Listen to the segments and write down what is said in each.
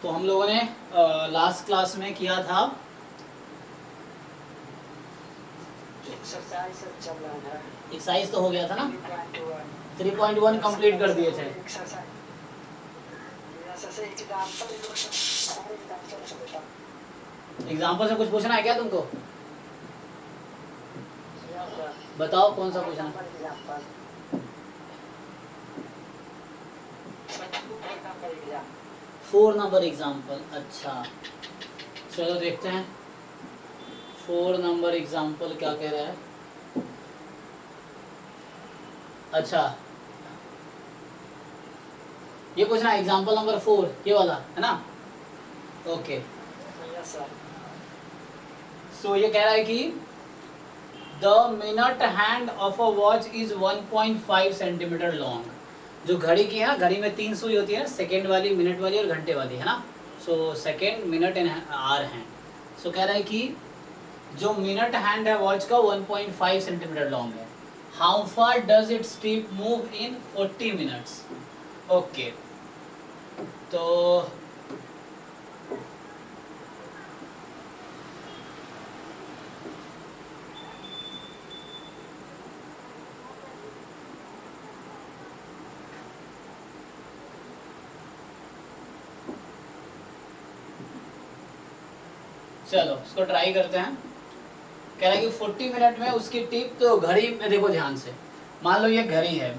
तो हम लोगों ने लास्ट क्लास में किया था एक्सरसाइज तो हो गया था ना, 3.1 कंप्लीट कर दिए थे। एग्जाम्पल से कुछ पूछना है क्या तुमको? बताओ कौन सा पूछना है? 4 नंबर एग्जाम्पल। अच्छा चलो देखते हैं 4 नंबर एग्जाम्पल क्या कह रहा है। अच्छा ये पूछना है एग्जाम्पल नंबर 4, ये वाला है ना? ओके सो ये कह रहा है कि the minute hand of a watch is 1.5 centimetre long. जो घड़ी की है ना, घड़ी में 3 सुई होती है, सेकेंड वाली, मिनट वाली और घंटे वाली, है ना? So second, minute and hour hand. So कह रहा है कि जो मिनट हैंड है वॉच का 1.5 सेंटीमीटर लॉन्ग है। How far does it steep move in 40 minutes. Okay तो चलो इसको ट्राई करते हैं। कह रहा है कि 40 मिनट में उसकी टिप, तो घड़ी में देखो ध्यान से, मान लो ये घड़ी है।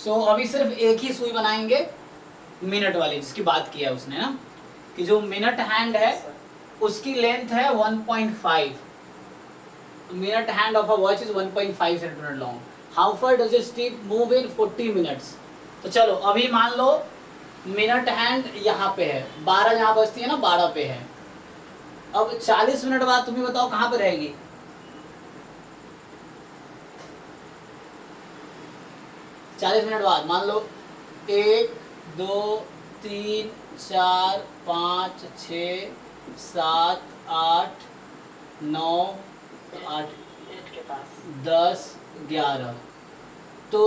सो अभी सिर्फ एक ही सुई बनाएंगे मिनट वाली, जिसकी बात किया है उसने ना, कि जो मिनट हैंड है उसकी लेंथ है 1.5। Minute hand of a watch is 1.5 centimetre long. How far does it steep move in 40 minutes. तो चलो अभी मान लो मिनट हैंड यहाँ पे है, 12 जहाँ बजती है ना, 12 पे है। अब 40 मिनट बाद तुम्हें बताओ कहाँ पे रहेगी? चालीस मिनट बाद मान लो 1 2 3 4 5 6 7 8 9 8 10 11। तो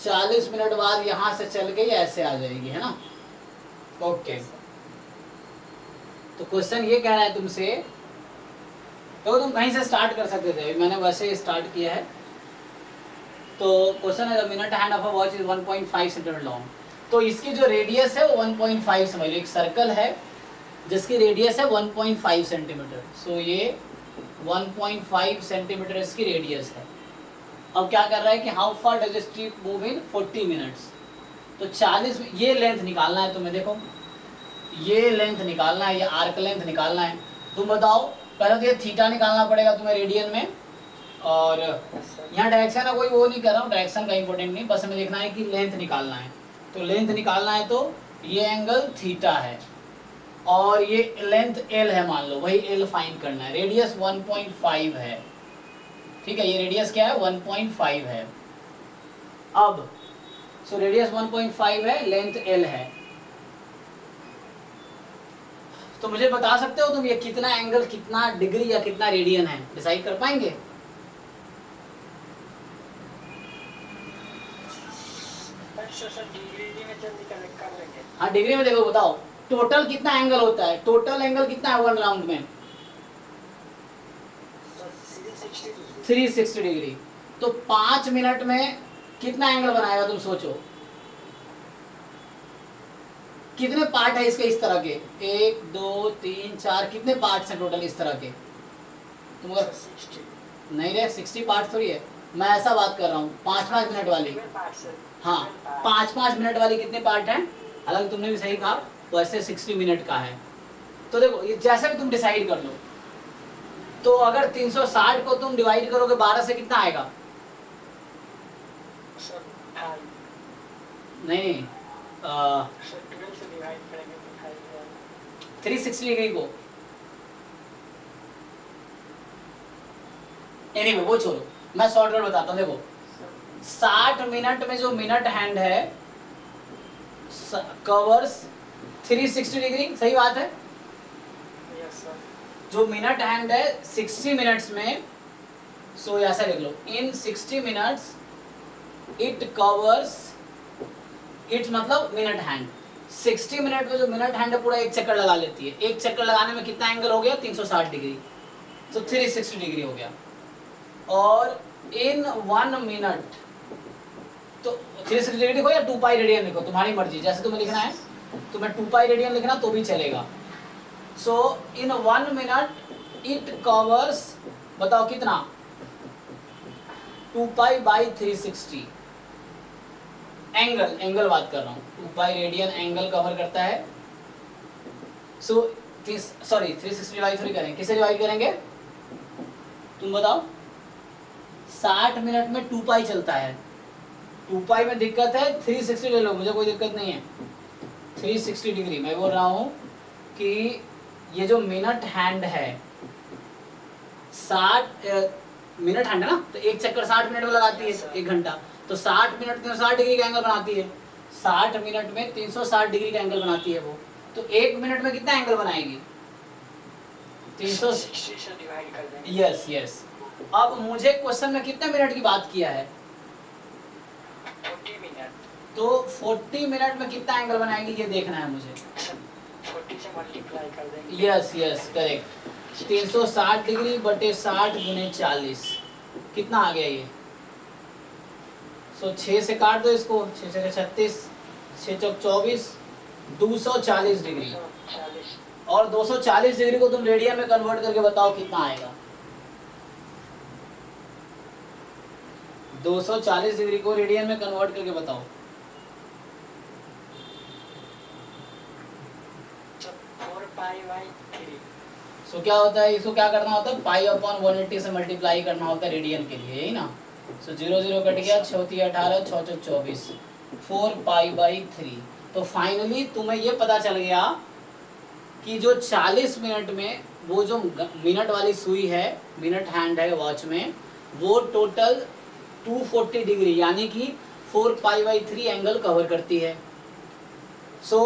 40 मिनट बाद यहाँ से चल के ऐसे आ जाएगी, है ना? ओके तो क्वेश्चन ये कह रहा है तुमसे, तो तुम कहीं से स्टार्ट कर सकते थे, मैंने वैसे ही स्टार्ट किया है। तो क्वेश्चन है the minute hand of a watch is 1.5 centimetre long. तो इसकी जो रेडियस है वो 1.5 समझ लो, एक सर्कल है जिसकी रेडियस है 1.5 सेंटीमीटर। सो ये 1.5 सेंटीमीटर इसकी रेडियस है। अब क्या कर रहा है कि how far does it strip move in 40 minutes. तो 40, ये लेंथ निकालना है तुम्हें, देखो ये लेंथ निकालना है, ये आर्क लेंथ निकालना है। तुम बताओ, पहले तो ये थीटा निकालना पड़ेगा तुम्हें रेडियन में, और यहाँ डायरेक्शन है कोई वो नहीं कर रहा हूँ, डायरेक्शन का इंपॉर्टेंट नहीं, बस हमें देखना है कि लेंथ निकालना है। तो लेंथ निकालना है तो ये एंगल थीटा है और ये लेंथ एल है, मान लो वही एल फाइंड करना है। रेडियस 1.5 है, ठीक है, ये रेडियस क्या है 1.5 है। अब सो रेडियस 1.5 है, लेंथ एल है। तो मुझे बता सकते हो तुम ये कितना एंगल, कितना डिग्री या कितना रेडियन है, डिसाइड कर पाएंगे? हाँ डिग्री में देखो, बताओ टोटल कितना एंगल होता है, टोटल एंगल कितना है वन राउंड में? 360 डिग्री। तो 5 मिनट में कितना एंगल बनाएगा तुम सोचो। कितने पार्ट है इसके इस तरह के? 1 2 3 4, कितने पार्ट्स हैं टोटल इस तरह के? तुम अगर नहीं रे 60 पार्ट थोड़ी है, मैं ऐसा बात कर रहा हूँ 5-5 मिनट वाली। हाँ 5-5 मिनट वाली कितने पार्ट हैं? हालांकि तुमने भी सही कहा, वैसे 60 मिनट का है। तो देखो ये जैसे भी तुम डिसाइड कर लो, तो अगर 360 को तुम डिवाइड करोगे 12 से कितना आएगा? नहीं 360 डिग्री को, एनीवे वो छोड़ो, मैं शॉर्टकट बताता हूँ। देखो 60 मिनट में जो मिनट हैंड है कवर्स 360 डिग्री, सही बात है? जो मिनट हैंड है 60 मिनट्स में, सो ऐसा लिख लो, इन 60 मिनट्स इट कवर्स, इट मतलब मिनट हैंड, 60 मिनट में जो मिनट हैंड है पूरा एक चक्कर लगा लेती है। एक चक्कर लगाने में कितना एंगल हो गया? 360 डिग्री, तो 360 डिग्री हो गया। और इन 1 मिनट, तो 360 डिग्री लिखो या 2 पाई रेडियन लिखो, तुम्हारी मर्जी, जैसे तुम्हें लिखना है। तो मैं 2 पाई रेडियन लिखना तो भी चलेगा। सो इन 1 मिनट इट कवर्स, बताओ कितना? 2 पाई बाई 360 एंगल बात कर रहा हूँ। 2 पाई रेडियन एंगल कवर करता है। सो सॉरी 360 डिवाइड थोड़ी करेंगे, किसे डिवाइड करेंगे तुम बताओ? 60 मिनट में 2 पाई चलता है। 2 पाई में दिक्कत है, 360 ले लो, मुझे कोई दिक्कत नहीं है। 360 डिग्री मैं बोल रहा हूँ कि ये जो मिनट हैंड है 60 मिनट हैंड है ना, तो एक चक्कर 60 मिनट में लगाती है, 1 घंटा। तो 60 मिनट 360 डिग्री का एंगल बनाती है। 60 मिनट में 360 डिग्री का एंगल बनाती है वो। तो 1 मिनट में कितना एंगल बनाएगी? 360 से डिवाइड कर देंगे। Yes yes. अब मुझे क्वेश्चन में कितने मिनट की बात किया है? 40 मिनट। तो 40 मिनट में कितना एंगल बनाएगी ये देखना है मुझे। 40 से मल्टीप्लाई कर देंगे। Yes yes correct. 360 डिग्री बटे 60 गुने 40 कितना आ गया ये? सो 6 से काट दो इसको, 6 से 36, 6 चौक 24, 240 डिग्री। और 240 डिग्री को तुम रेडियन में कन्वर्ट करके बताओ कितना आएगा? 240 डिग्री को रेडियन में कन्वर्ट करके बताओ। सो क्या होता है, इसको क्या करना होता है? पाई अपॉन 180 से मल्टीप्लाई करना होता है रेडियन के लिए, यही ना। सो 0 0 कट गया, 6 3 18, 6 4 24, 4 पाई बाई 3। तो फाइनली तुम्हें ये पता चल गया कि जो 40 मिनट में वो जो मिनट वाली सुई है, मिनट हैंड है वॉच में, वो टोटल 240 डिग्री यानी कि 4 पाई बाई 3 एंगल कवर करती है। सो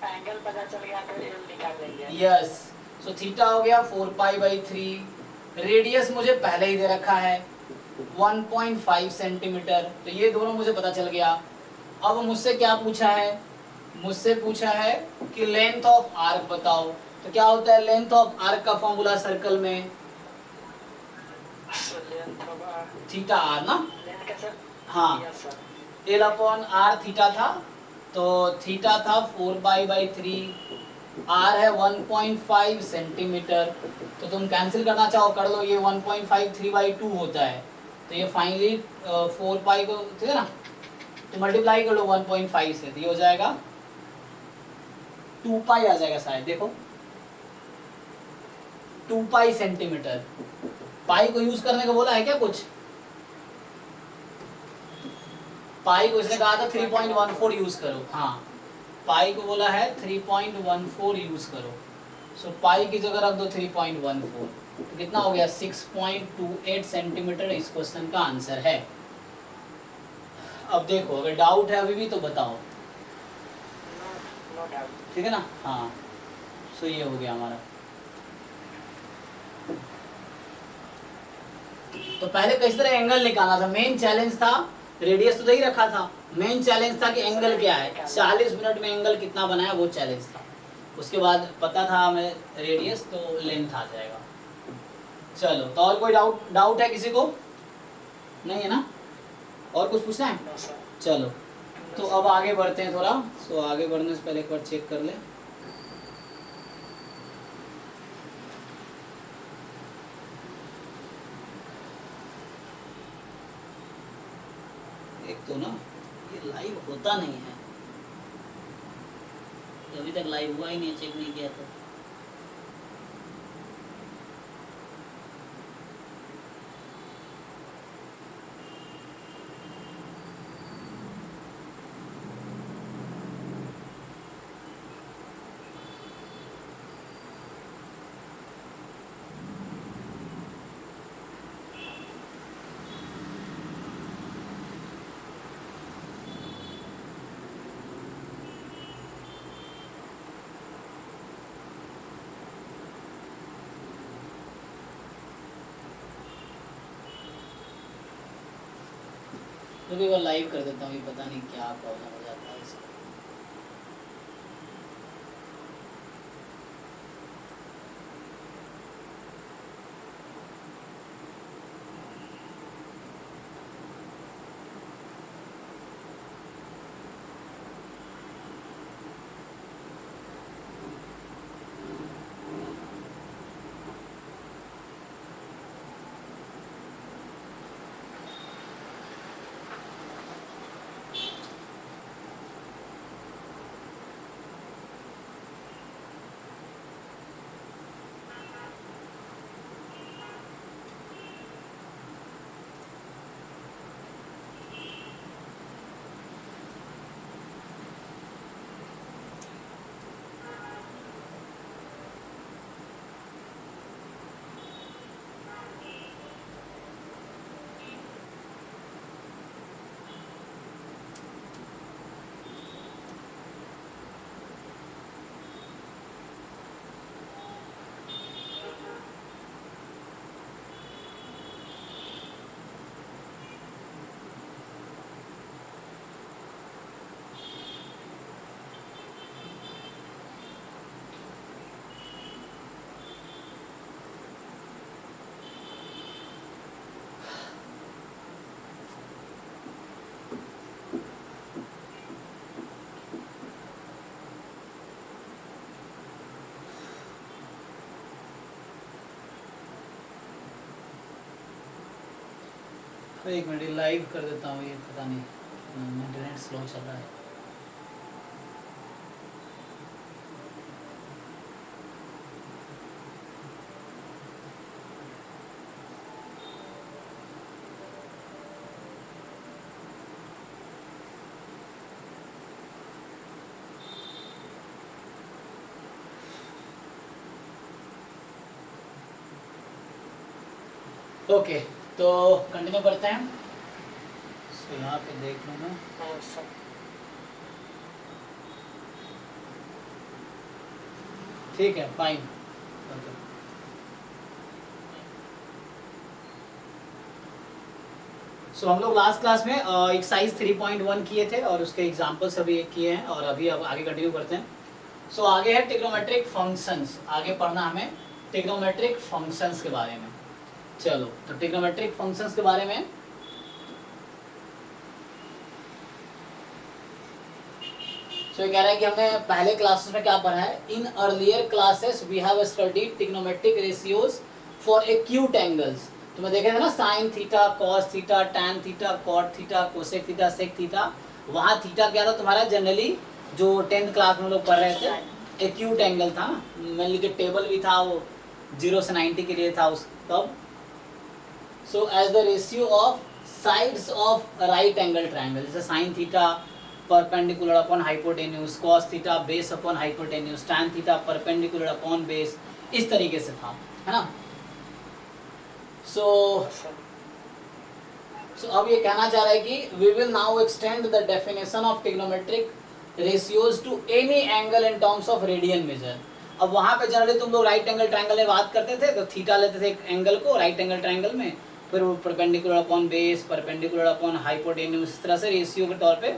एंगल पता चल गया तो एल निकाल लेंगे। यस। सो थीटा हो गया 4 पाई बाई 3। रेडियस मुझे पहले ही दे रखा है 1.5 सेंटीमीटर, तो ये दोनों मुझे पता चल गया। अब मुझसे क्या पूछा है? मुझसे पूछा है कि लेंथ ऑफ आर्क बताओ। तो क्या होता है लेंथ ऑफ आर्क का फॉर्मूला सर्कल में? थीटा आर ना। हाँ, एल अपॉन आर थीटा था, तो थीटा था 4 पाई बाई 3, आर है 1.5 सेंटीमीटर। तो तुम कैंसिल करना चाहो कर लो, ये 1.5 3/2 होता है। तो ये फाइनली 4 पाई को, ठीक है ना, तो मल्टीप्लाई कर लो 1.5 से, तो ये हो जाएगा 2 पाई आ जाएगा शायद, देखो 2 पाई सेंटीमीटर। पाई को यूज करने को बोला है क्या कुछ? पाई को इसने कहा था 3.14 यूज करो। हाँ, पाई को बोला है 3.14 यूज करो। सो पाई की जगह रख दो 3.14, तो कितना हो गया? 6.28 सेंटीमीटर इस क्वेश्चन का आंसर है। अब देखो अगर डाउट है अभी भी तो बताओ। ठीक है ना। हाँ, सो ये हो गया हमारा। तो पहले किस तरह एंगल निकालना था, मेन चैलेंज था। रेडियस तो दे ही रखा था, मेन चैलेंज था कि एंगल क्या है, 40 मिनट में एंगल कितना बनाया वो चैलेंज था। उसके बाद पता था हमें रेडियस, तो लेंथ आ जाएगा। चलो, तो और कोई डाउट है किसी को? नहीं है ना? और कुछ पूछना है? चलो, तो अब आगे बढ़ते हैं थोड़ा। सो आगे बढ़ने से पहले एक बार चेक कर ले। एक तो ना ये लाइव होता नहीं है, अभी तक लाइव हुआ ही नहीं, चेक नहीं किया था। तो भी वो लाइव कर देता हूँ, ये पता नहीं क्या प्रॉब्लम हो जाता है इसका। एक मिनट लाइव कर देता हूँ, ये पता नहीं इंटरनेट स्लो चल रहा है। ओके तो कंटिन्यू करते हैं। तो यहाँ पे देख लो मैं, ठीक है फाइन। सो हम लोग लास्ट क्लास में एक्सरसाइज 3.1 किए थे और उसके एग्जांपल्स अभी एक किए हैं और अभी अब आगे कंटिन्यू करते हैं। सो आगे है ट्रिग्नोमेट्रिक फंक्शंस, आगे पढ़ना हमें ट्रिग्नोमेट्रिक फंक्शंस के बारे में। चलो तो ट्रिग्नोमेट्रिक फंक्शंस के बारे में तो ये कह रहा है कि हमने पहले क्लासेस में क्या पढ़ा है। In earlier classes we have studied trigonometric ratios for acute angles. तो मैं देखे थे ना sine theta, cos theta, tan theta, cot theta, cosec theta, sec theta. वहाँ थीटा क्या था तुम्हारा, जनरली जो 10th क्लास में लोग पढ़ रहे थे एक्यूट एंगल था। मेनली जो टेबल भी था वो 0 से 90 के लिए था उस तब। So as the ratio of sides of right angle triangle, जैसे sine theta perpendicular upon hypotenuse, cos theta base upon hypotenuse, tan theta perpendicular upon base, इस तरीके से था, है ना। सो अब ये कहना चाह रहा है कि we will now extend the definition of trigonometric ratios to any angle in terms of radian measure. अब वहाँ पे जनरली तुम लोग राइट एंगल ट्रायंगल में बात करते थे तो थीटा लेते थे एक एंगल को राइट एंगल ट्रायंगल में, फिर वो perpendicular upon base, perpendicular upon hypotenuse, इस तरह से रेशियो के तौर पे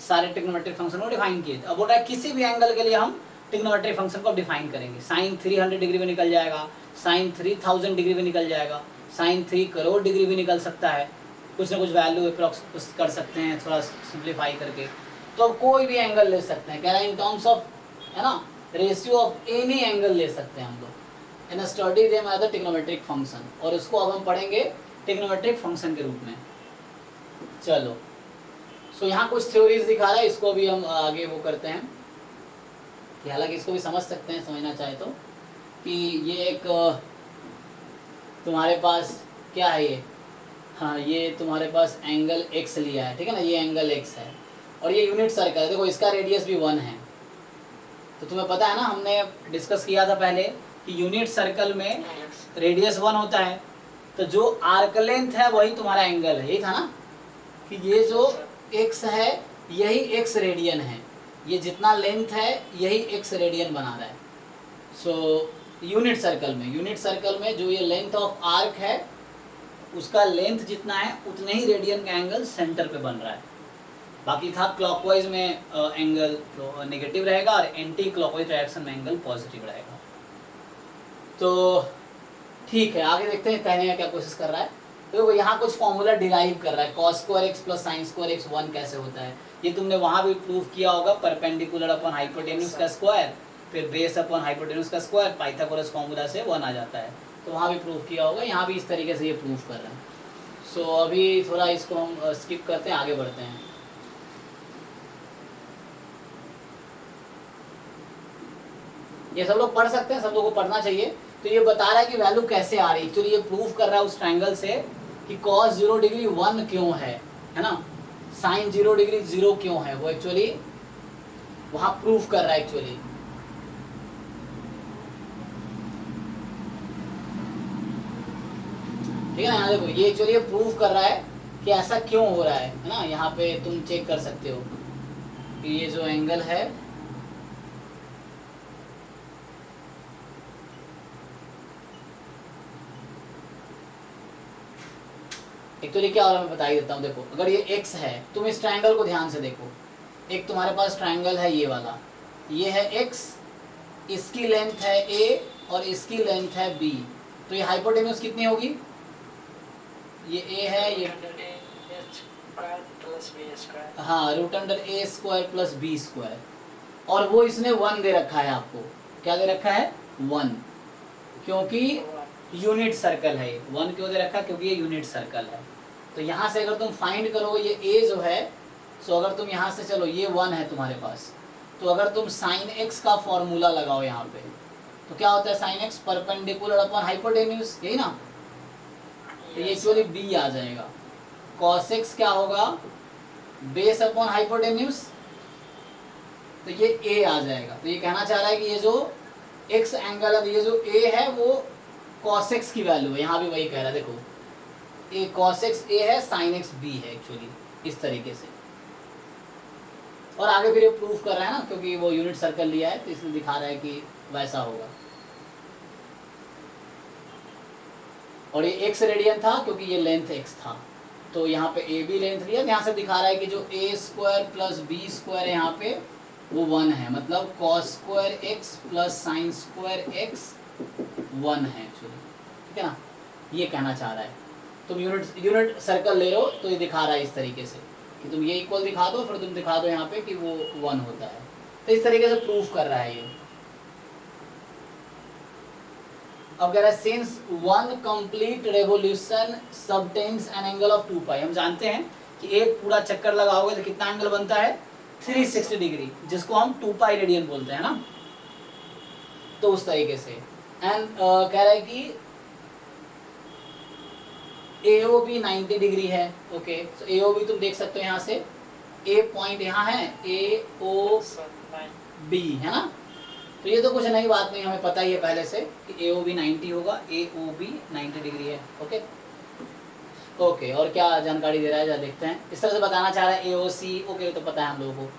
सारे ट्रिग्नोमेट्रिक फंक्शन को डिफाइन किए थे। अब बोल रहा है किसी भी एंगल के लिए हम ट्रिग्नोमेट्रिक फंक्शन को डिफाइन करेंगे। साइन 300 डिग्री में निकल जाएगा, साइन 3000 डिग्री में निकल जाएगा, साइन 3 करोड़ डिग्री भी निकल सकता है, कुछ ना कुछ वैल्यू अप्रॉक्स कर सकते हैं थोड़ा सिंप्लीफाई करके। तो अब कोई भी एंगल ले सकते हैं, कह रहा है इन टर्म्स ऑफ, है ना, रेशियो ऑफ एनी एंगल ले सकते हैं हम लोग इन study them as the trigonometric function, और इसको अब हम पढ़ेंगे ट्रिग्नोमेट्रिक फंक्शन के रूप में। चलो सो यहाँ कुछ थ्योरीज दिखा रहा है, इसको भी हम आगे वो करते हैं कि हालांकि इसको भी समझ सकते हैं समझना चाहे तो, कि ये एक तुम्हारे पास क्या है ये, हाँ ये तुम्हारे पास एंगल x लिया है, ठीक है ना, ये एंगल x है और ये यूनिट सर्कल है। देखो इसका रेडियस भी 1 है। तो तुम्हें पता है ना, हमने डिस्कस किया था पहले कि यूनिट सर्कल में रेडियस 1 होता है, तो जो आर्क लेंथ है वही तुम्हारा एंगल है। यही था ना कि ये जो x है यही x रेडियन है, ये जितना लेंथ है यही x रेडियन बना रहा है। सो यूनिट सर्कल में जो ये लेंथ ऑफ आर्क है उसका लेंथ जितना है उतने ही रेडियन का एंगल सेंटर पे बन रहा है। बाकी था क्लॉकवाइज में एंगल नेगेटिव रहेगा और एंटी क्लॉकवाइज डायरेक्शन में एंगल पॉजिटिव रहेगा। तो ठीक है, आगे देखते हैं कहने का क्या कोशिश कर रहा है। तो यहाँ कुछ फॉर्मूला डिराइव कर रहा है, cos square x plus sine square x 1 कैसे होता है। ये तुमने वहाँ भी प्रूव किया होगा, परपेंडिकुलर अपॉन हाइपोटेन्यूज का स्क्वायर फिर बेस अपॉन हाइपोटेन्यूज का स्क्वायर, पाइथागोरस फॉर्मूला से 1 आ जाता है। तो वहाँ भी प्रूव किया होगा, यहाँ भी इस तरीके से ये प्रूव कर रहे हैं। सो अभी थोड़ा इसको हम स्किप करते हैं, आगे बढ़ते हैं। ये सब लोग पढ़ सकते हैं, सब लोगों को पढ़ना चाहिए। तो ये बता रहा है कि वैल्यू कैसे आ रही है। एक्चुअली ये प्रूव कर रहा है उस ट्रायंगल से कि cos 0 डिग्री 1 क्यों है ना, sin 0 डिग्री 0 क्यों है, वो एक्चुअली वहां प्रूव कर रहा है एक्चुअली। ठीक है ना, यहाँ देखो ये एक्चुअली प्रूव कर रहा है कि ऐसा क्यों हो रहा है ना। यहाँ पे तुम चेक कर सकते हो कि ये जो एंगल है एक्चुअली क्या हो रहा है मैं बता ही देता हूँ। देखो अगर ये x है, तुम इस ट्रायंगल को ध्यान से देखो, एक तुम्हारे पास ट्रायंगल है ये वाला, ये है x, इसकी लेंथ है a और इसकी लेंथ है b। तो ये हाइपोटेन्यूज कितनी होगी, ये a है, ये हाँ root under a square plus b square, और वो इसने 1 दे रखा है आपको। क्या दे रखा है, 1, क्योंकि यूनिट सर्कल है। 1 क्यों दे रखा है, क्योंकि ये यूनिट सर्कल है। तो यहाँ से अगर तुम फाइंड करोगे ये a जो है, सो अगर तुम यहाँ से चलो ये 1 है तुम्हारे पास, तो अगर तुम साइन x का फॉर्मूला लगाओ यहाँ पे तो क्या होता है sine x perpendicular upon hypotenuse, यही ना, तो ये एक्चुअली b आ जाएगा। cos x क्या होगा बेस अपॉन हाइपोटेन्यूज, तो ये a आ जाएगा। तो ये कहना चाह रहा है कि ये जो x एंगल है, ये जो a है वो cos x की वैल्यू है, यहाँ भी वही कह रहा है, देखो a cos x a है, sin x b है एक्चुअली, इस तरीके से। और आगे फिर ये प्रूफ कर रहा है ना, क्योंकि वो यूनिट सर्कल लिया है तो इसमें दिखा रहा है कि वैसा होगा। और ये x रेडियन था क्योंकि ये लेंथ x था, तो यहाँ पे a b लेंथ लिया, यहाँ से दिखा रहा है कि जो a square plus b square है यहाँ पे वो 1 है, मतलब cos square x plus sine square x 1 है एक्चुअली, ठीक है ना, ये कहना चाह रहा है। तुम यूनिट सर्कल ले लो तो ये दिखा रहा है इस तरीके से कि तुम ये इक्वल दिखा दो, फिर तुम दिखा दो यहाँ पे कि वो 1 होता है, तो इस तरीके से प्रूफ कर रहा है ये। अब कह रहा है since 1 complete revolution subtends an angle of 2 पाई, हम जानते हैं कि एक पूरा चक्कर लगाओगे तो कितना एंगल बनता है 360 डिग्री, जिसको हम 2 पाई रेडियन बोलते हैं ना, तो उस तरीके से। एंड कह रहा है कि AOB 90 डिग्री है, ओके, तो AOB तुम देख सकते हो यहाँ से, A पॉइंट यहाँ है, AOB है ना, तो ये तो कुछ नई बात नहीं, हमें पता ही है पहले से कि AOB 90 होगा, AOB 90 डिग्री है, ओके ओके। और क्या जानकारी दे रहा है जरा देखते हैं, इस तरह से बताना चाह रहा है AOC, ओके तो पता है हम लोगों को।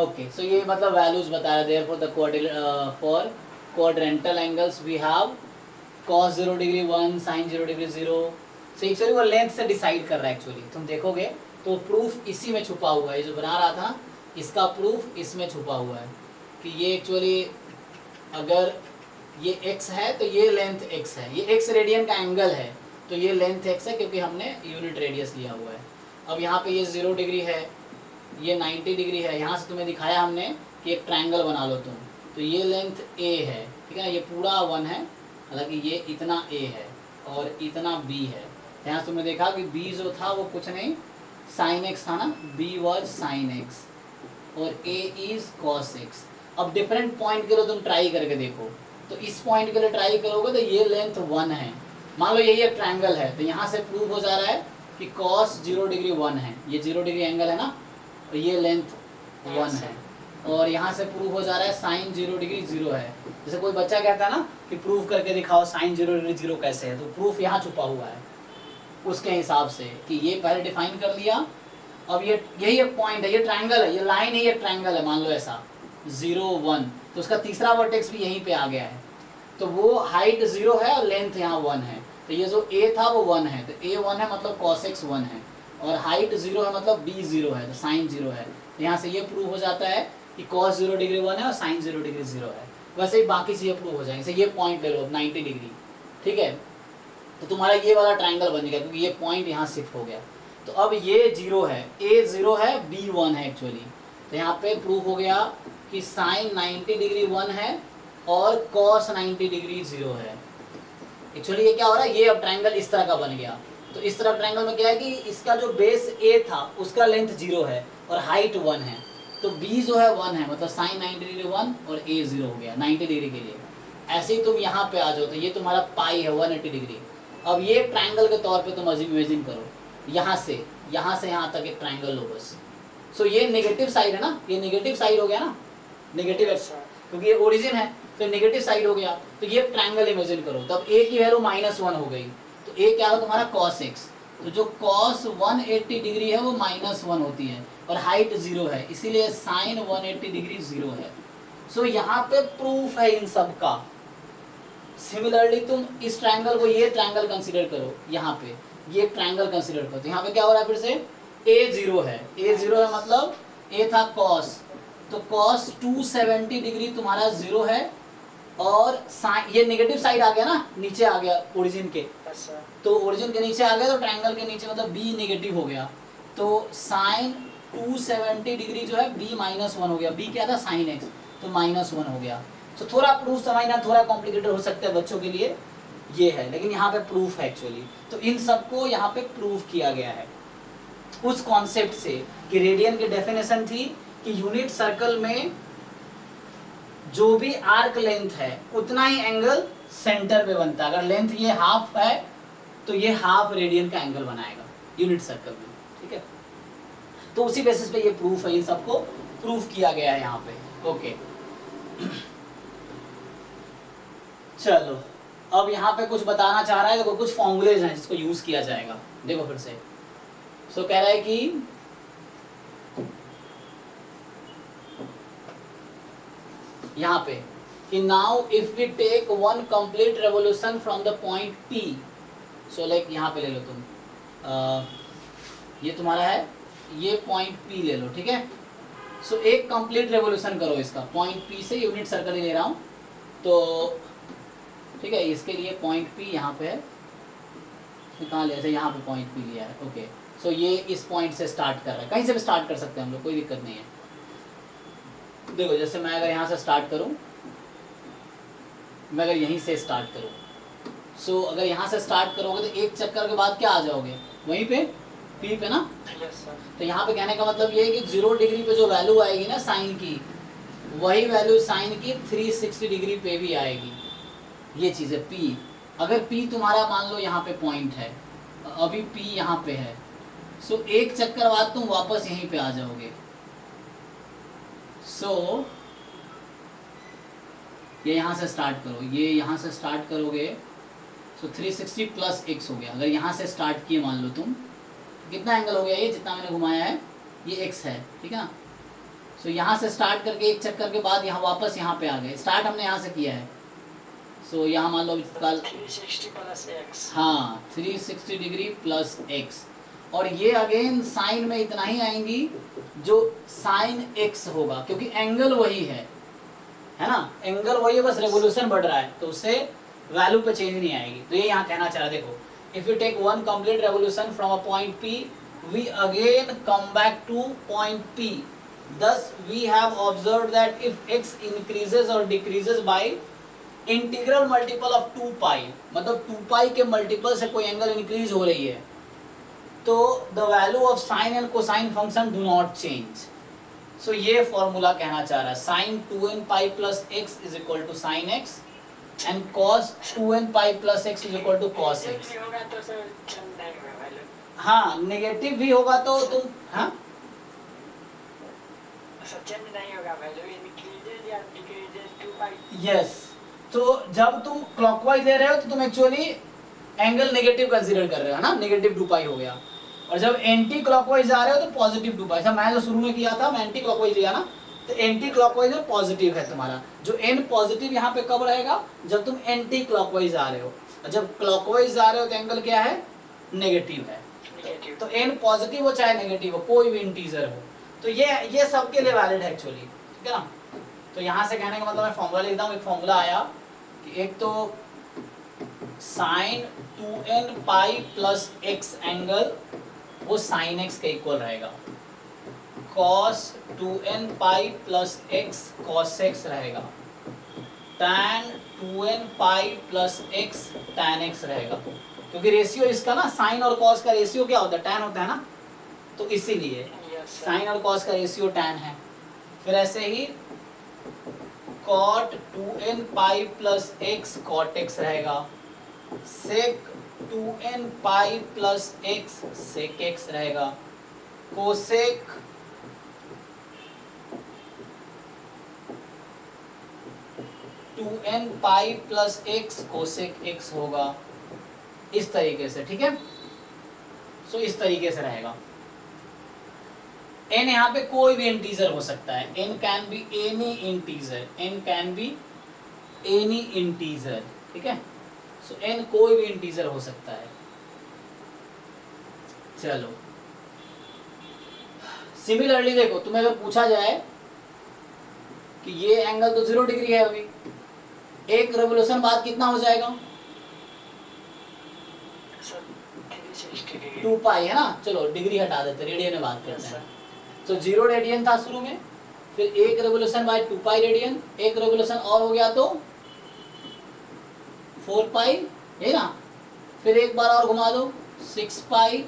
ओके सो ये मतलब वैल्यूज बता रहे there for quadrantal angles we have cos 0 degree 1 sin 0 degree 0, so actually वो लेंथ से डिसाइड कर रहा है एक्चुअली, तुम देखोगे तो प्रूफ इसी में छुपा हुआ है, जो बना रहा था इसका प्रूफ इसमें छुपा हुआ है कि ये एक्चुअली अगर ये x है तो ये लेंथ x है, ये x रेडियन का एंगल है तो ये लेंथ x है क्योंकि हमने यूनिट रेडियस लिया हुआ है। अब यहाँ पे ये 0 डिग्री है, ये 90 डिग्री है, यहाँ से तुम्हें दिखाया हमने कि एक ट्रायंगल बना लो तुम, तो ये लेंथ a है, ठीक है ना, ये पूरा 1 है, हालांकि ये इतना a है और इतना b है। यहाँ से तुमने देखा कि b जो था वो कुछ नहीं sin x था ना, b was sin x और a is cos x। अब डिफरेंट पॉइंट के लिए तुम ट्राई करके देखो, तो इस पॉइंट के लिए ट्राई करोगे तो ये लेंथ 1 है, मान लो यही एक ट्रायंगल है, तो यहाँ से प्रूव हो जा रहा है कि cos 0 डिग्री 1 है, ये 0 डिग्री एंगल है ना, और ये लेंथ 1 है, और यहाँ से प्रूव हो जा रहा है साइन 0 डिग्री 0 है। जैसे कोई बच्चा कहता है ना कि प्रूव करके दिखाओ साइन 0 डिग्री 0 कैसे है, तो प्रूफ यहाँ छुपा हुआ है उसके हिसाब से कि ये पहले डिफाइन कर लिया। अब ये यही एक पॉइंट है, ये ट्रायंगल है, ये लाइन है, ये ट्रायंगल है, मान लो ऐसा 0 1, तो उसका तीसरा वर्टेक्स भी यहीं पे आ गया है, तो वो हाइट 0 है और लेंथ यहाँ 1 है, तो ये जो a था वो 1 है, तो a 1 है मतलब cos x 1 है, और हाइट 0 है मतलब b 0 है, तो साइन 0 है, तो यहाँ से ये प्रूव हो जाता है कि cos 0 डिग्री 1 है और sin 0 डिग्री 0 है। वैसे ही बाकी चीज़ें प्रूव हो जाएंगे। ये पॉइंट ले लो 90 डिग्री, ठीक है, तो तुम्हारा ये वाला ट्रायंगल बन गया क्योंकि ये पॉइंट यहाँ शिफ्ट हो गया। तो अब ये 0 है, a 0 है, b 1 है एक्चुअली, तो यहाँ पे प्रूव हो गया कि sin 90 डिग्री 1 है और cos 90 डिग्री 0 है। एक्चुअली ये क्या हो रहा है, ये अब ट्रायंगल इस तरह का बन गया, तो इस तरह ट्रायंगल में क्या है कि इसका जो बेस a था उसका लेंथ 0 है और हाइट 1 है, तो b जो है 1 है, मतलब sin 90 डिग्री 1 और a 0 हो गया 90 डिग्री के लिए। ऐसे ही तुम यहाँ पे आ जाओ तो ये तुम्हारा पाई है 180 डिग्री। अब ये ट्रायंगल के तौर पे तुम इमेजिन करो, यहाँ से यहाँ तक एक ट्रायंगल लो बस। सो ये नेगेटिव साइड है ना, ये नेगेटिव साइड हो गया ना, नेगेटिव क्योंकि ये ओरिजिन है तो नेगेटिव साइड हो गया, तो ये ट्रायंगल इमेजिन करो, तब a की वैल्यू -1 हो गई, तो a क्या है तुम्हारा cos x, तो जो cos 180 डिग्री है वो -1 होती है और हाइट 0 है, इसीलिए sin 180 डिग्री 0 है। सो यहाँ पे प्रूफ है इन सब का। सिमिलरली तुम इस ट्रायंगल को ये ट्रायंगल कंसीडर करो, यहाँ पे ये ट्रायंगल कंसीडर करो, तो यहाँ पे क्या हो रहा है फिर से a 0 है, a 0 है मतलब a था cos, तो cos 270 डिग्री तुम्हारा 0 है और साइन ये नेगेटिव साइड आ गया ना, नीचे आ गया ओरिजिन के, तो ओरिजिन के नीचे आ गया तो ट्रायंगल के नीचे मतलब b नेगेटिव हो गया, तो साइन 270 डिग्री जो है b -1 हो गया, b क्या था sin x, तो -1 हो गया। तो थोड़ा प्रूफ समझना थोड़ा कॉम्प्लिकेटेड हो सकता है बच्चों के लिए, ये है, लेकिन यहाँ पे प्रूफ है एक्चुअली। तो इन सबको यहाँ पे प्रूफ किया गया है उस कॉन्सेप्ट से कि रेडियन की डेफिनेशन थी कि यूनिट सर्कल में जो भी आर्क लेंथ है उतना ही एंगल सेंटर पे बनता है। अगर लेंथ ये हाफ है तो ये हाफ रेडियन का एंगल बनाएगा यूनिट सर्कल में, ठीक है। तो उसी बेसिस पे ये प्रूफ है, इन सबको प्रूफ किया गया है यहाँ पे। ओके चलो अब यहाँ पे कुछ बताना चाह रहा है, देखो कुछ फॉर्मूलेज हैं जिसको यूज किया जाएगा। देखो फिर से सो कह रहा है कि यहाँ पे कि now if we take one complete revolution from the point P, so like यहाँ पे ले लो तुम, ये तुम्हारा है, ये पॉइंट P ले लो, ठीक है। सो एक कंप्लीट रेवोल्यूशन करो इसका पॉइंट P से, यूनिट सर्कल ही ले रहा हूँ तो ठीक है। इसके लिए पॉइंट P यहाँ पे है, कहाँ लिया था, यहाँ पे पॉइंट P लिया है। ओके सो ये इस पॉइंट से स्टार्ट कर रहा है, कहीं से भी स्टार्ट कर सकते हैं हम लोग, कोई दिक्कत नहीं है। देखो जैसे मैं अगर यहाँ से स्टार्ट करूँ, मैं अगर यहीं से स्टार्ट करूँ, सो अगर यहाँ से स्टार्ट करोगे तो एक चक्कर के बाद क्या आ जाओगे, वहीं पे P पे ना। Yes sir. तो यहाँ पे कहने का मतलब ये है कि 0 डिग्री पे जो वैल्यू आएगी ना साइन की, वही वैल्यू साइन की 360 डिग्री पे भी आएगी। ये चीज़ है P। अगर P तुम्हारा मान लो यहाँ पे पॉइंट है, अभी P यहाँ पे है, सो एक चक्कर बाद तुम वापस यहीं पे आ जाओगे। सो ये यहाँ से स्टार्ट करो, ये यहाँ से स्टार्ट करोगे, सो 360 प्लस x हो गया। अगर यहाँ से स्टार्ट किए मान लो तुम, कितना एंगल हो गया ये, जितना मैंने घुमाया है ये x है, ठीक है ना। सो यहाँ से स्टार्ट करके एक चक्कर के बाद यहाँ वापस यहाँ पे आ गए, स्टार्ट हमने यहाँ से किया है। सो यहाँ मान लो कल 360 प्लस x, हाँ 360 डिग्री प्लस x, और ये अगेन साइन में इतना ही आएंगी जो साइन x होगा, क्योंकि एंगल वही है ना, एंगल वही है, बस रेवोल्यूशन बढ़ रहा है तो उससे वैल्यू पे चेंज नहीं आएगी। तो ये यहाँ कहना चाह रहा है, देखो if you take one complete revolution from a point P, we again come back to point P, thus we have observed that if x increases or decreases by integral multiple of 2 पाई, मतलब 2 पाई के multiple से कोई angle increase हो रही है तो the value of sine and cosine function do not change. So ये formula कहना चाह रहा है, sine 2n pi plus x is equal to sine x and cos 2n pi plus x is equal to cos x. होगा तो sir change नहीं होगा value. हाँ नेगेटिव भी होगा तो तुम, हाँ सर चेंज नहीं होगा वैल्यू, इंक्रीजेस या डिक्रीजेस 2 पाई। यस, तो जब तुम क्लॉकवाइज ले रहे हो तो तुम एक्चुअली एंगल नेगेटिव कंसीडर कर रहे हो ना, नेगेटिव 2 पाई हो गया। और जब एंटी क्लॉकवाइज जा रहे हो तो पॉजिटिव 2 पाई। मैं जो शुरू में किया था, मैं एंटी क्लॉकवाइज लिया ना, तो एंटी क्लॉकवाइज में पॉजिटिव है तुम्हारा, जो एन पॉजिटिव यहाँ पे कब रहेगा, जब तुम एंटी क्लॉकवाइज आ रहे हो। और जब क्लॉकवाइज जा रहे हो तो एंगल क्या है, नेगेटिव है। तो एन पॉजिटिव हो चाहे नेगेटिव हो, कोई भी इंटीजर हो, तो ये सबके लिए वैलिड है एक्चुअली, ठीक है ना। तो यहाँ से कहने का मतलब मैं फॉर्मूला लिखता हूँ, एक फॉर्मूला आया कि एक तो sine 2n pi plus x angle वो साइन एक्स के इक्वल रहेगा, cos 2n pi plus x cos x रहेगा, tan 2n pi plus x tan x रहेगा, क्योंकि रेशियो इसका ना साइन और cos का रेशियो क्या होता है, tan होता है ना, तो इसीलिए साइन और cos का रेशियो tan है। फिर ऐसे ही cot 2n pi plus x cot x रहेगा, sec 2n pi plus x sec x रहेगा, cosec 2n pi plus x cosec x होगा, इस तरीके से, ठीक है। सो इस तरीके से रहेगा। n यहाँ पे कोई भी इंटीजर हो सकता है, n can be any integer, n can be any integer, ठीक है। सो n कोई भी इंटीजर हो सकता है। चलो सिमिलरली देखो, तुम्हें अगर पूछा जाए कि ये एंगल तो 0 डिग्री है, अभी एक रेवोल्यूशन बाद कितना हो जाएगा, 2 पाई है ना। चलो डिग्री हटा देते, रेडियन में बात करते हैं। तो 0 रेडियन था शुरू में, फिर एक रेवोल्यूशन बाय 2 पाई रेडियन, एक रेवोल्यूशन और हो गया तो 4 पाई, है ना। फिर एक बार और घुमा दो 6 pi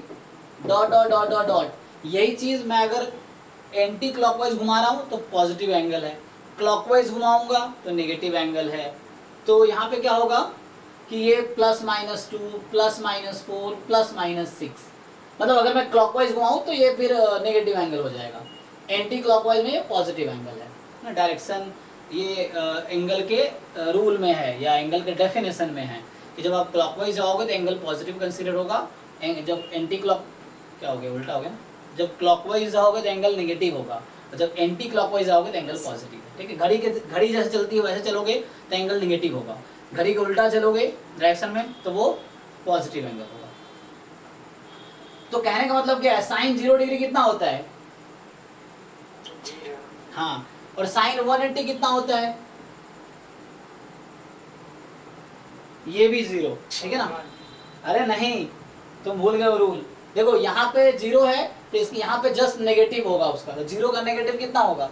dot dot dot dot dot. यही चीज मैं अगर एंटी क्लॉकवाइज घुमा रहा हूं तो पॉजिटिव एंगल है, क्लॉकवाइज घुमाऊंगा तो नेगेटिव एंगल है। तो यहाँ पे क्या होगा कि ये +-2 +-4 +-6, मतलब अगर मैं क्लॉकवाइज घुमाऊं तो ये फिर नेगेटिव एंगल हो जाएगा, एंटी क्लॉकवाइज में ये पॉजिटिव एंगल है ना। डायरेक्शन ये एंगल के रूल में है या एंगल के डेफिनेशन में है कि जब आप क्लॉकवाइज जाओगे तो एंगल पॉजिटिव कंसीडर होगा, जब एंटी क्लॉक क्या हो गया, उल्टा हो गया ना, जब क्लॉकवाइज जाओगे तो एंगल नेगेटिव होगा, और जब एंटी क्लॉकवाइज जाओगे तो एंगल पॉजिटिव है। ठीक है, घड़ी जैसे चलती है वैसे चलोगे तो एंगल नेगेटिव होगा, घड़ी के उल्टा चलोगे डायरेक्शन में तो वो पॉजिटिव एंगल होगा। तो कहने का मतलब क्या है, साइन 0 डिग्री कितना होता है, 0। हाँ, और साइन 180 कितना होता है, ये भी 0, ठीक है ना। अरे नहीं, तुम भूल गए वो रूल। देखो यहाँ पे 0 है तो इसकी यहाँ पे जस्ट नेगेटिव होगा उसका, तो 0 का नेगेटिव कितना होगा,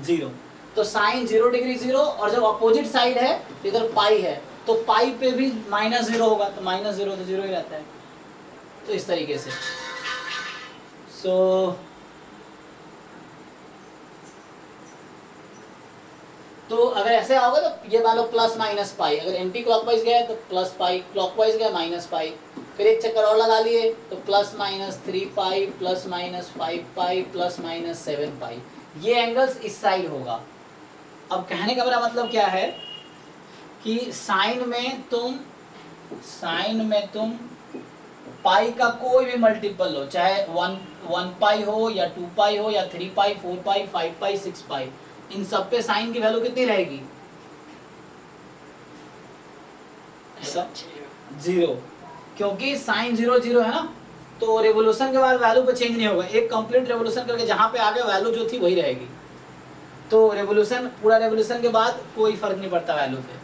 0। तो साइन 0 डिग्री 0, और जब अपोजिट साइड है तो इधर पाई है तो पाई पे भी -0 होगा, तो -0 तो 0 ही रहता है। तो इस तरीके से तो अगर ऐसे आओगे तो ये मान लो +-पाई, अगर एंटी क्लॉकवाइज गया है तो प्लस पाई, क्लॉकवाइज गया -पाई, फिर एक चक्कर और लगा लिए तो +-3 पाई +-5 पाई +-7 पाई, ये एंगल्स इस साइड होगा। अब कहने का मेरा मतलब क्या है कि साइन में तुम पाई का कोई भी मल्टीपल लो, चाहे 1 पाई हो या 2 पाई हो या 3 पाई 4 पाई 5 पाई 6 पाई, इन सब पे साइन की वैल्यू कितनी रहेगी, 0, क्योंकि साइन 0 0 है ना, तो रेवोल्यूशन के बाद वैल्यू पे चेंज नहीं होगा, एक कंप्लीट रेवोल्यूशन करके जहां पे आ गया वैल्यू जो थी वही रहेगी। तो रेवोल्यूशन, पूरा रेवोल्यूशन के बाद कोई फर्क नहीं पड़ता वैल्यू पे।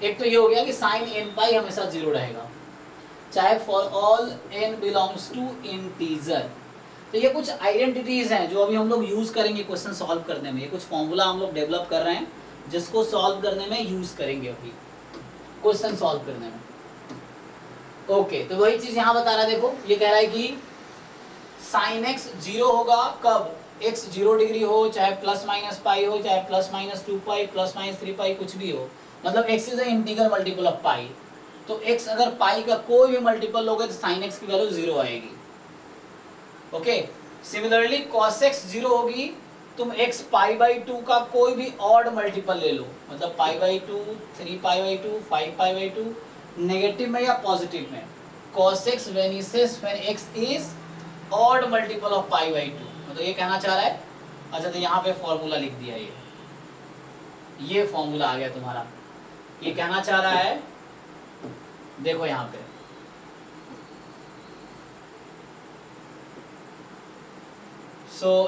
एक तो ये हो गया कि साइन n पाई हमेशा 0 रहेगा, चाहे for all n belongs to integer. तो ये कुछ आइडेंटिटीज हैं जो अभी हम लोग यूज करेंगे क्वेश्चन सॉल्व करने में, ये कुछ फॉर्मूला हम लोग डेवलप कर रहे हैं जिसको सॉल्व करने में यूज करेंगे अभी क्वेश्चन सॉल्व करने में। ओके, तो वही चीज यहाँ बता रहा है, देखो ये कह रहा है कि साइन x 0 होगा कब, x 0 डिग्री हो, चाहे +-पाई हो, चाहे +-2 पाई +-3 पाई, कुछ भी हो, मतलब x is a integral multiple of pi. तो x अगर पाई का कोई भी मल्टीपल लोगे तो साइन x की वैल्यू 0 आएगी। ओके, सिमिलरली cos x 0 होगी, तुम x π/2 का कोई भी ऑड मल्टीपल ले लो, मतलब π/2 3 π/2 5 π/2, नेगेटिव में या पॉजिटिव में, cos x vanishes when x is odd multiple of π/2, मतलब ये कहना चाह रहा है। अच्छा, तो यहाँ पे फॉर्मूला लिख दिया, ये फॉर्मूला आ गया तुम्हारा, ये कहना चाह रहा है, देखो यहाँ पे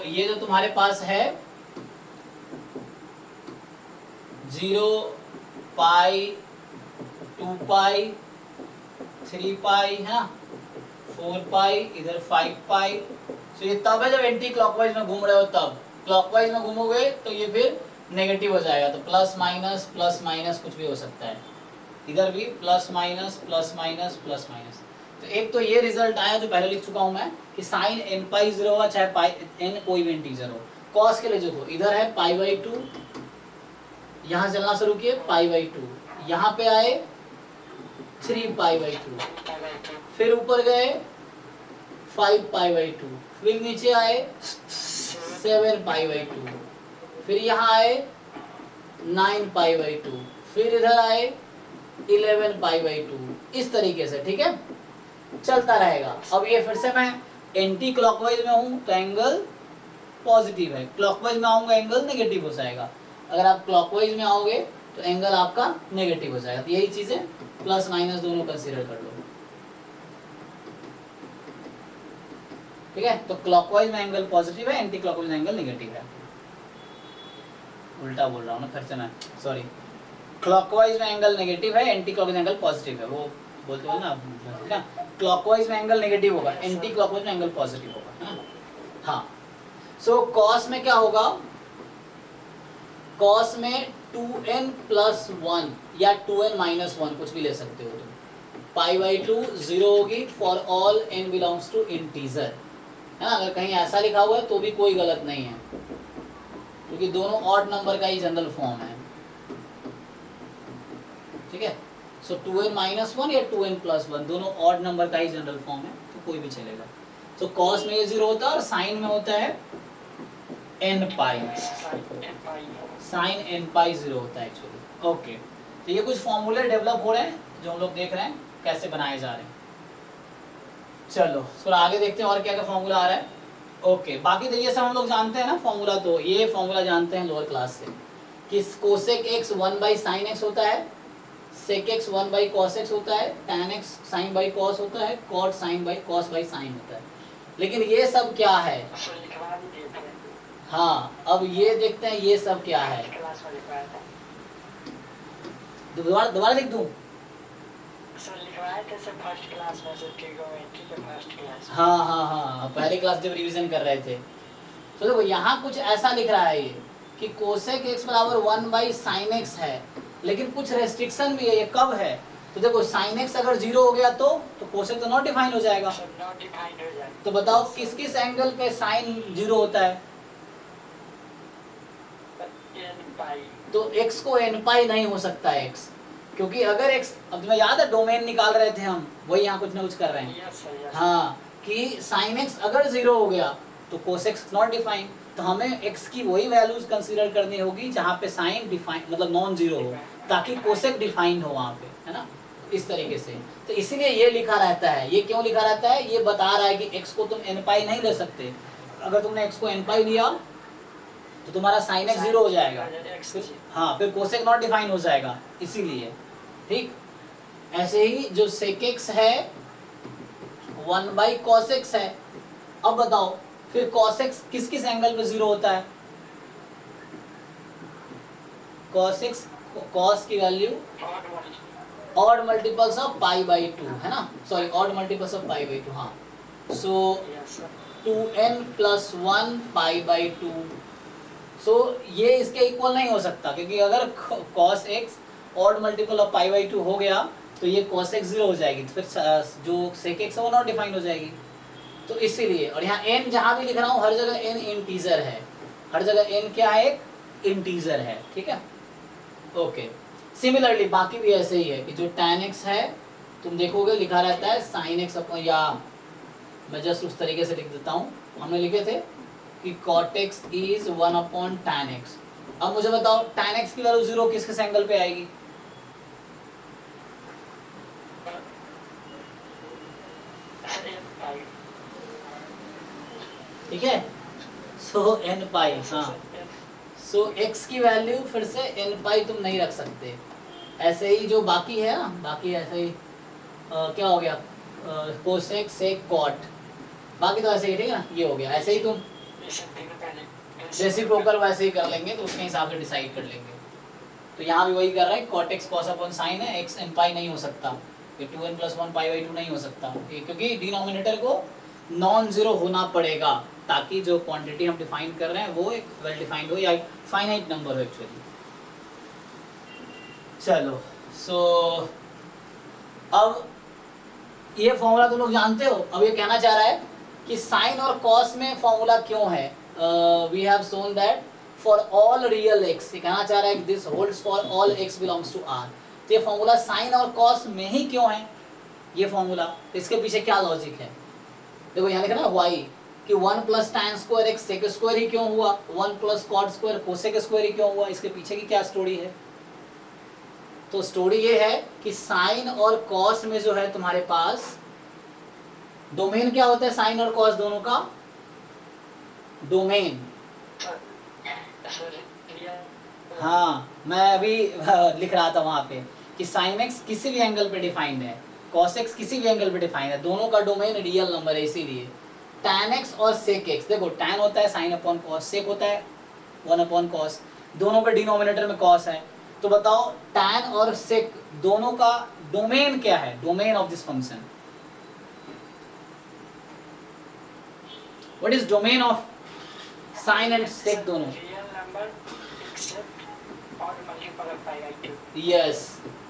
ये जो तुम्हारे पास है 0 पाई 2 पाई 3 पाई है ना, 4 पाई, इधर 5 पाई। तो ये तब है जब एंटी क्लॉकवाइज में घूम रहे हो, तब क्लॉकवाइज में घूमोगे तो ये फिर नेगेटिव हो जाएगा, तो प्लस माइनस कुछ भी हो सकता है, इधर भी प्लस माइनस तो एक तो ये रिजल्ट आया जो पहले लिख चुका हूं मैं कि साइन n पाई 0 होगा, चाहे पाई n कोई भी इंटीजर हो। कॉस के लिए जो हो, इधर है π/2, यहाँ चलना शुरू किए π/2, यहाँ पे आए 3 π/2, फिर ऊपर गए 5 π/2, फिर नीचे आए 7 π/2, फिर यहाँ आए 9 π/2, फिर इधर आए 11 π/2, इस तरीके से, ठीक है, चलता रहेगा। अब ये फिर से मैं एंटी क्लॉकवाइज में हूँ तो एंगल पॉजिटिव है, क्लॉकवाइज में आऊंगा एंगल नेगेटिव हो जाएगा, अगर आप क्लॉकवाइज में आओगे तो एंगल आपका नेगेटिव हो जाएगा। तो यही चीजें प्लस माइनस दोनों कंसीडर कर लो, ठीक है। तो क्लॉकवाइज में एंगल पॉजिटिव है, एंटी क्लॉकवाइज में एंगल नेगेटिव है। उल्टा बोल रहा हूँ ना, फिर से मैं सॉरी, क्लॉकवाइज में एंगल नेगेटिव है, एंटी क्लॉकवाइज एंगल पॉजिटिव है, वो बोलते हो ना, ठीक है। क्लॉकवाइज में एंगल नेगेटिव होगा, एंटी क्लॉकवाइज में एंगल पॉजिटिव होगा, है ना? हाँ, सो कॉस में क्या होगा, कॉस में 2n प्लस 1 या 2n माइनस 1 कुछ भी ले सकते हो तुम, पाई बाई 2 जीरो होगी for all n belongs to integer, है ना? अगर कहीं ऐसा लिखा हुआ है तो भी कोई गलत नहीं है, क्योंकि दोनों ऑड नंबर का ही जनरल फॉर्म है, ठीक है? सो 2n माइनस 1 या 2n प्लस 1 दोनों ऑड नंबर का ही जनरल फॉर्म है, तो कोई भी चलेगा। तो कॉस में ये जीरो होता है और साइन में होता है n पाई, साइन n पाई जीरो होता है एक्चुअली। ओके, तो ये कुछ फॉर्मूले डेवलप हो रहे हैं जो हम लोग देख रहे हैं कैसे बनाए जा रहे हैं। चलो थोड़ा आगे देखते हैं और क्या क्या फॉर्मूला आ रहा है। ओके, बाकी तो ये सब हम लोग जानते हैं ना फॉर्मूला, तो ये फॉर्मूला जानते हैं लोअर क्लास से कि cosec x 1 by sine x होता है, sec x 1 by cos x होता है, tan x sine by cos होता है, cot sine by cos by sine होता है। लेकिन ये सब क्या है, हाँ अब ये देखते हैं ये सब क्या है। दोबारा लिख दूं? हाँ हाँ हाँ, पहले क्लास जब रिवीजन कर रहे थे तो देखो यहाँ कुछ ऐसा लिख रहा है ये कि कोसेक एक्स बराबर 1 बाई साइन एक्स है, लेकिन कुछ रेस्ट्रिक्शन भी है। ये कब है, तो देखो साइन एक्स अगर जीरो हो गया तो कोसेक तो नॉट डिफाइन हो जाएगा। तो बताओ किस किस एंगल पे साइन जीरो होता है? तो x को n पाई नहीं हो सकता है x, क्योंकि अगर x, अब तुम्हें याद है डोमेन निकाल रहे थे हम, वही यहाँ कुछ ना कुछ कर रहे हैं। हाँ, कि sin x अगर जीरो हो गया तो cos x नॉट डिफाइन, तो हमें x की वही वैल्यूज कंसीडर करनी होगी जहाँ पे साइन डिफाइन मतलब नॉन जीरो हो, ताकि कोसेक डिफाइंड हो वहाँ पे, है ना? इस तरीके से। तो इसीलिए ये लिखा रहता है। ये क्यों लिखा रहता है? ये बता रहा है कि x को तुम n पाई नहीं ले सकते। अगर तुमने x को n पाई लिया तो तुम्हारा साइन एक्स जीरो हो जाएगा, हाँ फिर कोसेक नॉट डिफाइन हो जाएगा, इसीलिए। ठीक, ऐसे ही जो सेक एक्स है 1 बाई कॉस एक्स है। अब बताओ फिर कॉस एक्स किस किस एंगल पे जीरो होता है? कॉस एक्स, कॉस की value odd multiples of pi by 2, है ना? Sorry, odd multiples of pi by 2, हाँ। सो 2n प्लस 1 पाई बाई 2। सो ये इसके इक्वल नहीं हो सकता, क्योंकि अगर cos x odd multiple of pi by 2 हो गया तो ये cos x जीरो हो जाएगी, तो फिर जो sec x है वो नॉट डिफाइन हो जाएगी। तो इसीलिए, और यहाँ n जहाँ भी लिख रहा हूँ हर जगह n इंटीजर है, हर जगह n क्या है? एक इंटीजर है, ठीक है? ओके, सिमिलरली बाकी भी ऐसे ही है कि जो tan x है तुम देखोगे लिखा रहता है sin x अपन, या मैं जस्ट उस तरीके से लिख देता हूँ, हमने लिखे थे कि cot x is 1 upon tan x। अब मुझे बताओ tan x की वैल्यू जीरो किस किस एंगल पे आएगी? ठीक है, सो n पाई, हाँ। सो x की वैल्यू फिर से n पाई तुम नहीं रख सकते। ऐसे ही जो बाकी है ना, बाकी ऐसे ही क्या हो गया, कोसेक सेक कॉट, बाकी तो ऐसे ही, ठीक है ना? ये हो गया। ऐसे ही तुम रेसिप्रोकल वैसे ही कर लेंगे तो उसके हिसाब से डिसाइड कर लेंगे। तो यहाँ भी वही कर रहा है, cot x cos upon sine है, x n पाई नहीं हो सकता, ये 2n प्लस 1 पाई बाई 2 नहीं हो सकता, क्योंकि डिनोमिनेटर को नॉन जीरो होना पड़ेगा ताकि जो क्वांटिटी हम डिफाइन कर रहे हैं वो एक वेल डिफाइंड हो या फाइनाइट नंबर हो एक्चुअली। चलो, सो अब ये फॉर्मूला तुम लोग जानते हो। अब ये कहना चाह रहा है कि साइन और कॉस में फॉर्मूला क्यों है? We have shown that for all real x, ये कहना चाह रहा है कि this holds for all x belongs to R. तो ये फॉर्मूला साइन और कॉस में ही क्यों है ये फॉर्मूला? इसके पीछे क्या लॉजिक है? देखो यहाँ लिखा ना वाई कि 1 plus tan square x sec square ही क्यों हुआ, 1 plus cot square cosec square ही क्यों हुआ? इसके पीछे की क्या स्टोरी है? तो स्टोरी ये है कि साइन और कॉस में जो है तुम्हारे पास डोमेन क्या होता है? साइन और कॉस दोनों का डोमेन, हाँ मैं अभी लिख रहा था वहां पे कि साइन एक्स किसी भी एंगल पे डिफाइंड है, कॉस एक्स किसी भी एंगल पे डिफाइंड है, दोनों का डोमेन रियल नंबर है। इसीलिए टैन एक्स और सेक एक्स, देखो टैन होता है साइन अपॉन कॉस, सेक होता है 1 अपॉन कॉस, दोनों पे डिनोमिनेटर में कॉस है। तो बताओ टैन और सेक दोनों का डोमेन क्या है? Domain of this function what is domain of sine and sec दोनों? Real number except odd multiple of pi by 2। Yes,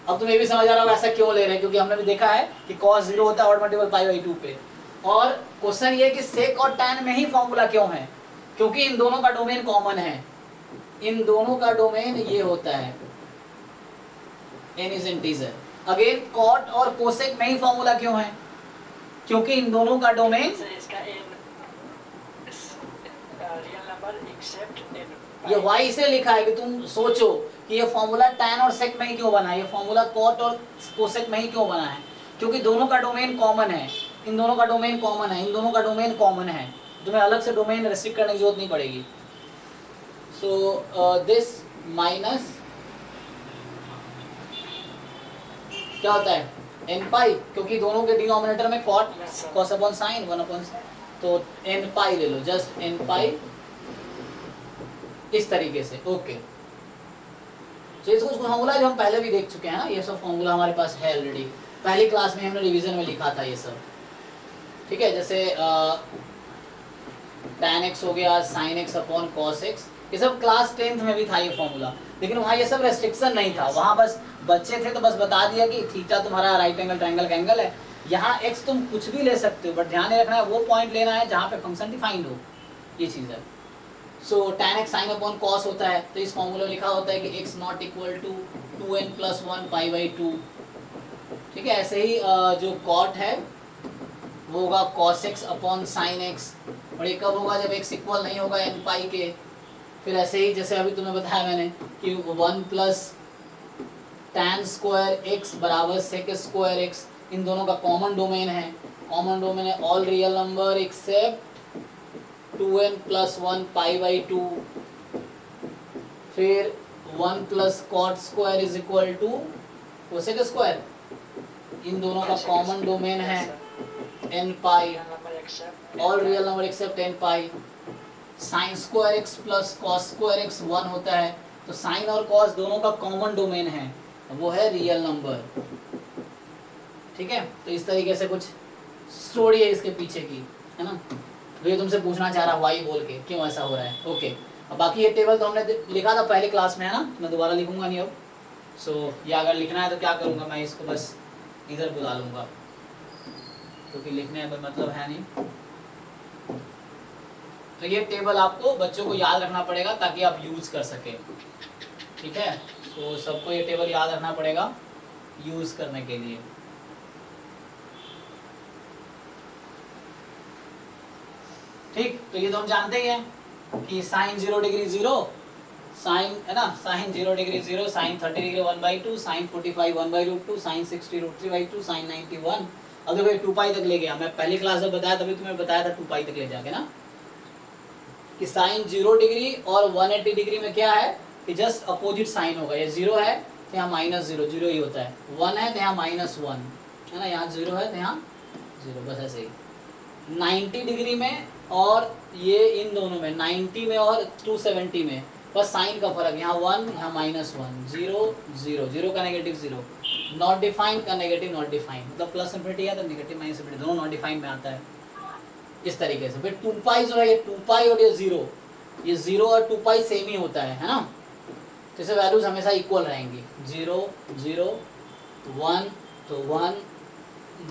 अब तुम्हें भी समझ आ रहा होगा ऐसा क्यों ले रहे हैं, क्योंकि हमने भी देखा है कि cos 0 होता है ऑड मल्टीपल पाई बाई 2 पे। और क्वेश्चन ये कि सेक और tan में ही फॉर्मूला क्यों है? क्योंकि इन दोनों का डोमेन कॉमन है, इन दोनों का डोमेन ये होता है n is integer. Again cot और cosec में ही फॉर्मूला क्यों है? क्योंकि इन दोनों का डोमेन, इसका n real number except n। ये y इसे लिखा है कि तुम सोचो कि ये फॉर्मूला tan और sec में ही क्यों बना है, ये फॉर्मूला cot और cosec में ही क्यों बना है? क्योंकि दोनों का डोमेन कॉमन है, इन दोनों का डोमेन कॉमन है, इन दोनों का डोमेन कॉमन है, तुम्हें अलग से डोमेन रेस्ट्रिक्ट करने की जरूरत नहीं पड़ेगी। सो दिस माइनस क्या होता है n पाई, क्योंकि दोनों के डिनोमिनेटर में cot cos upon sin 1 upon, तो n पाई ले लो, जस्ट n पाई इस तरीके से। ओके, तो इसको कुछ फॉर्मूला जो हम पहले भी देख चुके हैं ना, ये सब फॉर्मूला हमारे पास है ऑलरेडी, पहली क्लास में हमने रिवीजन में लिखा था ये सब, ठीक है। जैसे tan x हो गया sin x upon cos x, ये सब क्लास 10th में भी था ये फॉर्मूला, लेकिन वहाँ ये सब रेस्ट्रिक्शन नहीं था, वहाँ बस बच्चे थे तो बस बता दिया कि थीटा तुम्हारा राइट एंगल ट्रायंगल का एंगल है। यहाँ x तुम कुछ भी ले सकते हो, बट ध्यान रखना है वो पॉइंट लेना है जहाँ पे फंक्शन डिफाइंड हो, ये चीज़ है। सो tan x sin upon cos होता है, तो इस फॉर्मूला लिखा होता है कि x not equal to 2n plus 1 pi by 2, ठीक है। ऐसे ही जो cot है वो होगा cos x upon sin x, और ये कब होगा? जब x इक्वल नहीं होगा n पाई के। फिर ऐसे ही जैसे अभी तुम्हें बताया मैंने कि 1 प्लस tan स्क्वायर x बराबर sec स्क्वायर x, इन दोनों का कॉमन डोमेन है, कॉमन डोमेन है all real number except 2n plus 1 pi by 2। फिर 1 plus cot square is equal to cosec square, इन दोनों का कॉमन डोमेन है n pi all real number except n pi. sin square x plus cos square x 1 होता है, तो sin और cos दोनों का कॉमन डोमेन है, वो है रियल नंबर, ठीक है। तो इस तरीके से कुछ स्टोरी है इसके पीछे की, है ना। तो ये तुमसे पूछना चाह रहा वाई बोल के क्यों ऐसा हो रहा है। ओके, अब बाकी ये टेबल तो हमने लिखा था पहले क्लास में, है ना, मैं दोबारा लिखूंगा नहीं अब। सो ये अगर लिखना है तो क्या करूँगा, मैं इसको बस इधर बुला लूँगा, क्योंकि लिखने में कोई मतलब है नहीं। तो ये टेबल आपको बच्चों को याद रखना पड़ेगा ताकि आप यूज कर सके, ठीक है। तो सबको ये टेबल याद रखना पड़ेगा यूज करने के लिए। ठीक, तो ये तो हम जानते ही हैं कि साइन 0 डिग्री 0, साइन है ना, sine 0 degree 0, sine 30 degree 1/2, sine 45 1/√2, sine 60 √3/2, sine 90 1। अब देखो ये 2 पाई तक ले गया, मैं पहली क्लास में बताया तभी तुम्हें बताया था 2 पाई तक ले जाके ना, कि साइन 0 डिग्री और 180 डिग्री में क्या है कि जस्ट अपोजिट साइन होगा। ये 0 है तो यहाँ -0, 0 ही होता है, 1 है तो यहाँ -1 है ना, यहाँ 0 है तो यहाँ 0, बस ऐसे ही। 90 डिग्री में और ये इन दोनों में 90 में और 270 में बस साइन का फर्क, यहाँ 1 यहाँ -1, 0 0, 0 का नेगेटिव 0, नॉट डिफाइंड का नेगेटिव नॉट डिफाइंड, मतलब प्लस इंफिनिटी है तो नेगेटिव माइनस इंफिनिटी दोनों नॉट डिफाइंड में आता है इस तरीके से। फिर 2 पाई जो है, ये 2 पाई और ये 0, ये 0 और 2 पाई सेम ही होता है ना, तो इसे वैल्यूज हमेशा इक्वल रहेंगी, 0 0 1 तो 1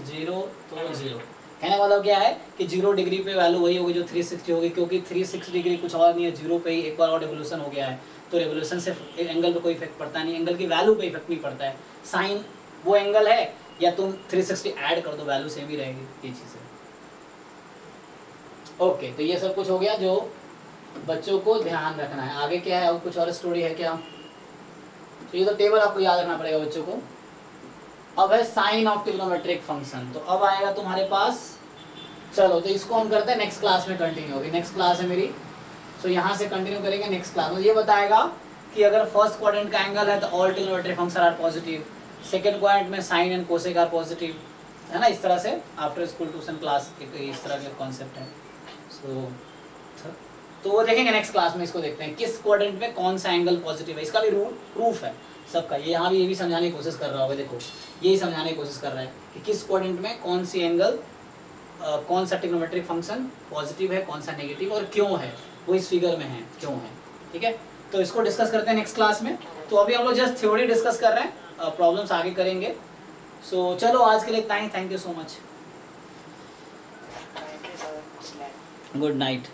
0 तो 0। कहने वाला क्या है कि 0 डिग्री पे वैल्यू वही होगी जो 360 होगी, क्योंकि 360 डिग्री कुछ और नहीं है, 0 पे ही एक बार और रिवोल्यूशन हो गया है, तो रिवोल्यूशन से एंगल पे कोई इफेक्ट पड़ता नहीं, एंगल की वैल्यू पे इफेक्ट नहीं पड़ता है। साइन वो एंगल है या तुम 360 ऐड कर दो वैल्यू सेम ही रहेगी, ये चीज़ है। ओके, तो ये सब कुछ हो गया जो बच्चों को ध्यान रखना है। आगे क्या है, और कुछ और स्टोरी है क्या? तो ये तो टेबल आपको याद रखना पड़ेगा बच्चों को। अब है साइन ऑफ ट्रिग्नोमेट्रिक फंक्शन, तो अब आएगा तुम्हारे पास, चलो तो इसको हम करते हैं नेक्स्ट क्लास में कंटिन्यू होगी, नेक्स्ट क्लास है मेरी, सो यहाँ से कंटिन्यू करेंगे नेक्स्ट क्लास में। ये बताएगा कि अगर फर्स्ट क्वाड्रेंट का एंगल है तो all trigonometric function are positive, second quadrant में sine and cosec are positive, है ना, इस तरह से आफ्टर स्कूल ट्यूशन क्लास इस तरह के कॉन्सेप्ट है। तो वो देखेंगे नेक्स्ट क्लास में, इसको देखते हैं किस क्वाड्रेंट में कौन सा एंगल पॉजिटिव है, इसका भी रूल प्रूफ है सबका। ये यहाँ भी ये भी समझाने की कोशिश कर रहा होगा, देखो यही समझाने की कोशिश कर रहा है कि किस क्वाड्रेंट में कौन सी एंगल कौन सा ट्रिग्नोमेट्रिक फंक्शन पॉजिटिव है, कौन सा नेगेटिव और क्यों है, वो इस फिगर में है क्यों है। ठीक है, तो इसको डिस्कस करते हैं नेक्स्ट क्लास में। तो अभी हम लोग जस्ट थ्योरी डिस्कस कर रहे हैं, प्रॉब्लम्स आगे करेंगे। सो चलो आज के लिए इतना ही, thank you so much, Thank you, sir. Good night.